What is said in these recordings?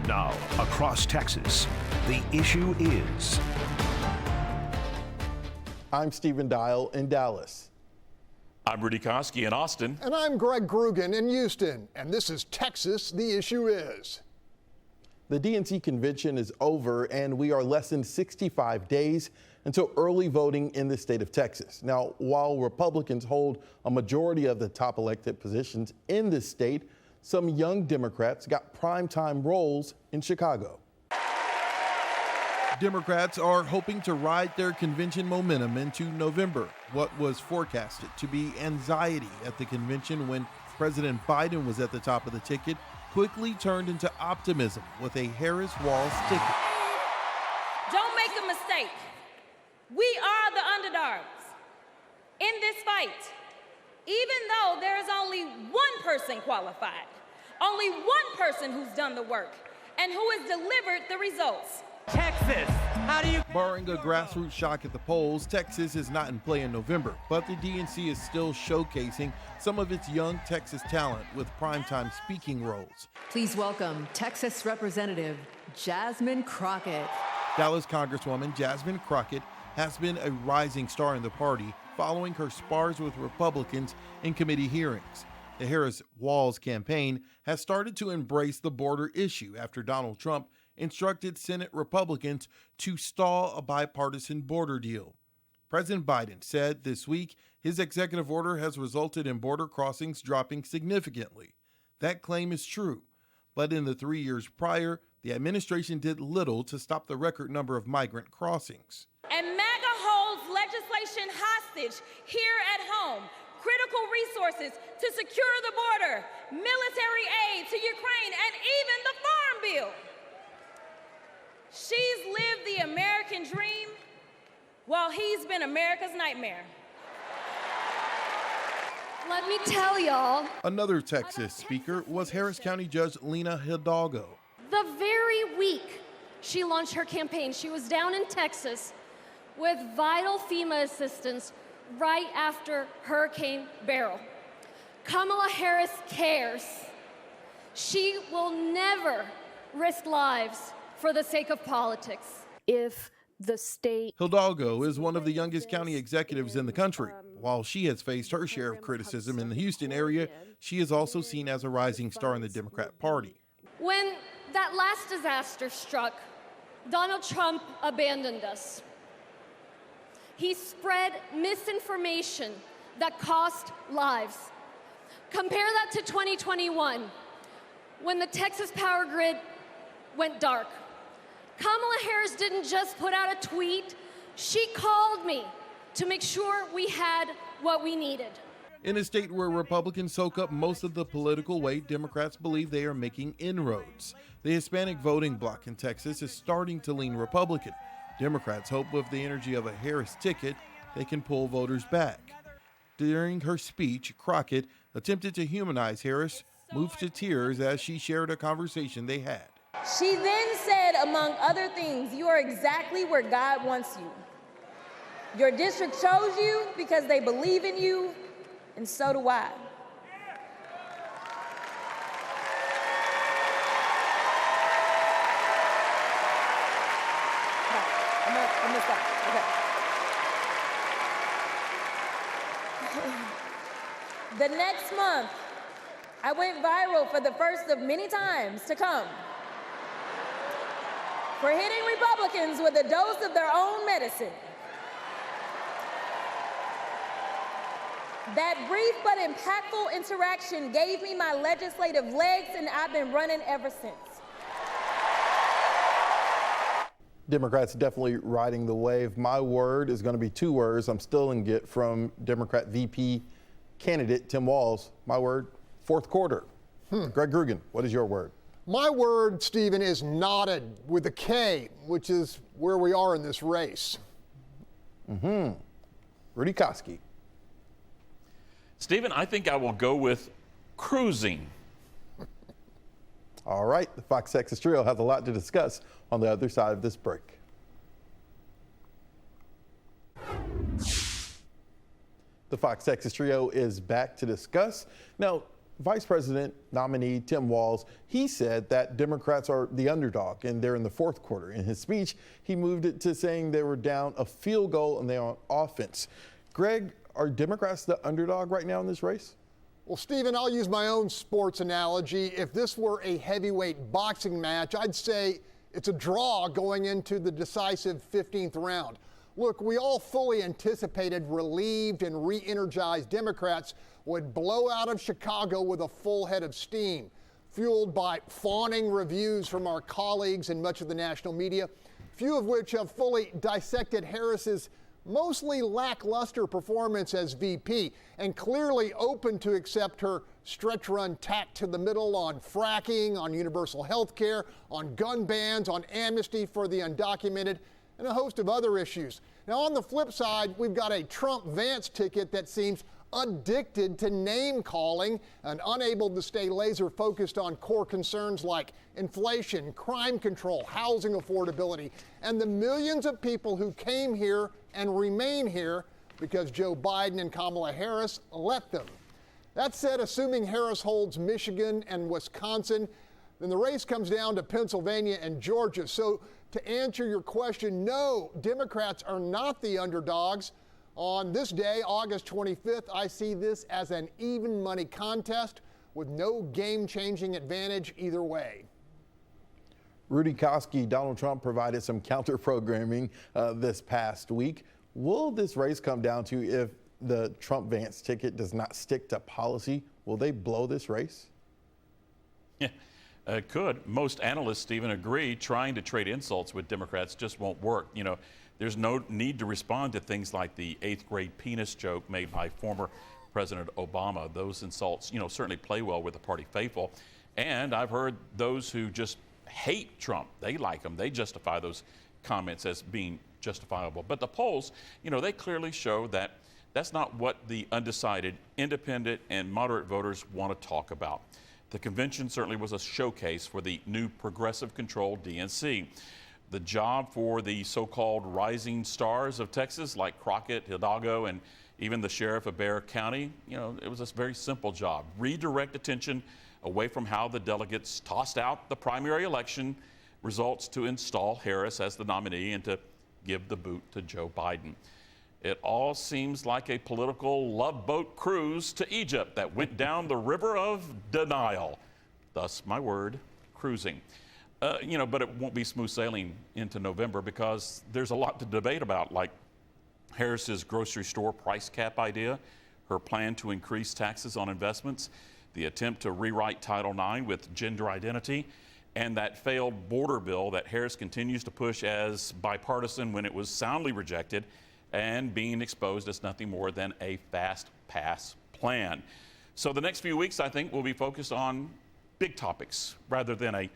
Now, across Texas, the issue is. I'm Stephen Dial in Dallas. I'm Rudy Koski in Austin. And I'm Greg Groogan in Houston. And this is Texas, the issue is. The DNC convention is over, and we are less than 65 days until early voting in the state of Texas. Now, while Republicans hold a majority of the top elected positions in this state, some young Democrats got primetime roles in Chicago. Democrats are hoping to ride their convention momentum into November. What was forecasted to be anxiety at the convention when President Biden was at the top of the ticket quickly turned into optimism with a Harris-Walz ticket. Don't make a mistake. We are the underdogs in this fight. Even though there is only one person qualified, only one person who's done the work, and who has delivered the results. Texas, how do you... Barring a grassroots shock at the polls, Texas is not in play in November, but the DNC is still showcasing some of its young Texas talent with primetime speaking roles. Please welcome Texas Representative Jasmine Crockett. Dallas Congresswoman Jasmine Crockett has been a rising star in the party following her spars with Republicans in committee hearings. The Harris-Walz campaign has started to embrace the border issue after Donald Trump instructed Senate Republicans to stall a bipartisan border deal. President Biden said this week his executive order has resulted in border crossings dropping significantly. That claim is true, but in the 3 years prior, the administration did little to stop the record number of migrant crossings. And MAGA holds legislation hostage here at home. Critical resources to secure the border, military aid to Ukraine, and even the Farm Bill. She's lived the American dream while he's been America's nightmare. Let me tell y'all. Another Texas speaker was Harris County Judge Lena Hidalgo. The very week she launched her campaign, she was down in Texas with vital FEMA assistance right after Hurricane Beryl. Kamala Harris cares. She will never risk lives for the sake of politics. If the state... Hidalgo is one of the youngest county executives in the country. While she has faced her share of criticism in the Houston area, she is also seen as a rising star in the Democrat Party. When that last disaster struck, Donald Trump abandoned us. He spread misinformation that cost lives. Compare that to 2021, when the Texas power grid went dark. Kamala Harris didn't just put out a tweet, she called me to make sure we had what we needed. In a state where Republicans soak up most of the political weight, Democrats believe they are making inroads. The Hispanic voting bloc in Texas is starting to lean Republican. Democrats hope with the energy of a Harris ticket, they can pull voters back. During her speech, Crockett attempted to humanize Harris, moved to tears as she shared a conversation they had. She then said, among other things, you are exactly where God wants you. Your district chose you because they believe in you, and so do I. I'm gonna stop. Okay. The next month, I went viral for the first of many times to come for hitting Republicans with a dose of their own medicine. That brief but impactful interaction gave me my legislative legs, and I've been running ever since. Democrats definitely riding the wave. My word is going to be two words I'm still going to get from Democrat VP candidate Tim Walz. My word, fourth quarter. Greg Groogan, what is your word? My word, Stephen, is knotted with a K, which is where we are in this race. Rudy Koski. Stephen, I think I will go with cruising. All right, the Fox Texas Trio has a lot to discuss on the other side of this break. The Fox Texas Trio is back to discuss. Now, Vice President nominee Tim Walz, he said that Democrats are the underdog and they're in the fourth quarter. In his speech, he moved it to saying they were down a field goal and they're on offense. Greg, are Democrats the underdog right now in this race? Well, Stephen, I'll use my own sports analogy. If this were a heavyweight boxing match, I'd say it's a draw going into the decisive 15th round. Look, we all fully anticipated relieved and re-energized Democrats would blow out of Chicago with a full head of steam, fueled by fawning reviews from our colleagues in much of the national media, few of which have fully dissected Harris's mostly lackluster performance as VP and clearly open to accept her stretch run tack to the middle on fracking, on universal health care, on gun bans, on amnesty for the undocumented, and a host of other issues. Now, on the flip side, we've got a Trump-Vance ticket that seems addicted to name-calling and unable to stay laser-focused on core concerns like inflation, crime control, housing affordability, and the millions of people who came here and remain here because Joe Biden and Kamala Harris let them. That said, assuming Harris holds Michigan and Wisconsin, then the race comes down to Pennsylvania and Georgia. So to answer your question, no, Democrats are not the underdogs. On this day, August 25th, I see this as an even money contest with no game-changing advantage either way. Rudy Koski, Donald Trump provided some counter-programming this past week. Will this race come down to if the Trump-Vance ticket does not stick to policy? Will they blow this race? Yeah, it could. Most analysts even agree trying to trade insults with Democrats just won't work. You know, there's no need to respond to things like the 8th grade penis joke made by former President Obama. Those insults, you know, certainly play well with the party faithful. And I've heard those who just hate Trump, they like him, they justify those comments as being justifiable. But the polls, you know, they clearly show that that's not what the undecided, independent, and moderate voters want to talk about. The convention certainly was a showcase for the new progressive-controlled DNC. The job for the so-called rising stars of Texas, like Crockett, Hidalgo, and even the sheriff of Bexar County, you know, it was a very simple job. Redirect attention away from how the delegates tossed out the primary election results to install Harris as the nominee and to give the boot to Joe Biden. It all seems like a political love boat cruise to Egypt that went down the river of denial. Thus, my word, cruising. You know, but it won't be smooth sailing into November because there's a lot to debate about, like Harris's grocery store price cap idea, her plan to increase taxes on investments, the attempt to rewrite Title IX with gender identity, and that failed border bill that Harris continues to push as bipartisan when it was soundly rejected and being exposed as nothing more than a fast pass plan. So the next few weeks, I think, will be focused on big topics rather than a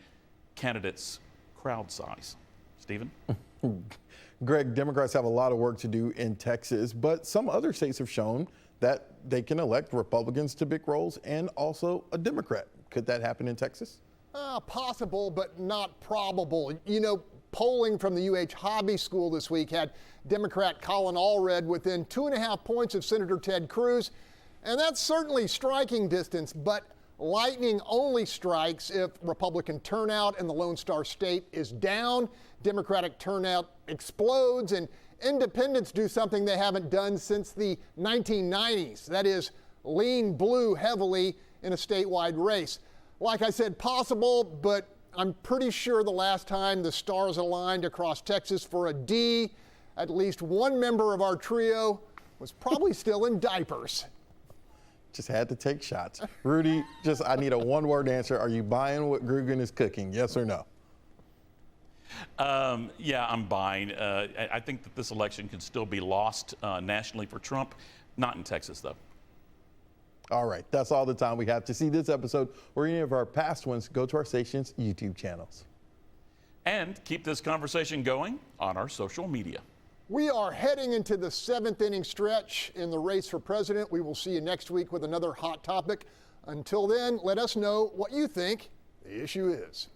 candidate's crowd size. Stephen? Greg, Democrats have a lot of work to do in Texas, but some other states have shown that they can elect Republicans to big roles and also a Democrat. Could that happen in Texas? Possible, but not probable. You know, polling from the UH Hobby School this week had Democrat Colin Allred within 2.5 points of Senator Ted Cruz, and that's certainly striking distance, but lightning only strikes if Republican turnout in the Lone Star State is down, Democratic turnout explodes, and independents do something they haven't done since the 1990s. That is, lean blue heavily in a statewide race. Like I said, possible, but I'm pretty sure the last time the stars aligned across Texas for a D, at least one member of our trio was probably still in diapers. Just had to take shots. Rudy, I need a one-word answer. Are you buying what Groogan is cooking? Yes or no? Yeah, I'm buying. I think that this election can still be lost nationally for Trump, not in Texas, though. All right, that's all the time we have. To see this episode or any of our past ones, go to our station's YouTube channels. And keep this conversation going on our social media. We are heading into the 7th inning stretch in the race for president. We will see you next week with another hot topic. Until then, let us know what you think the issue is.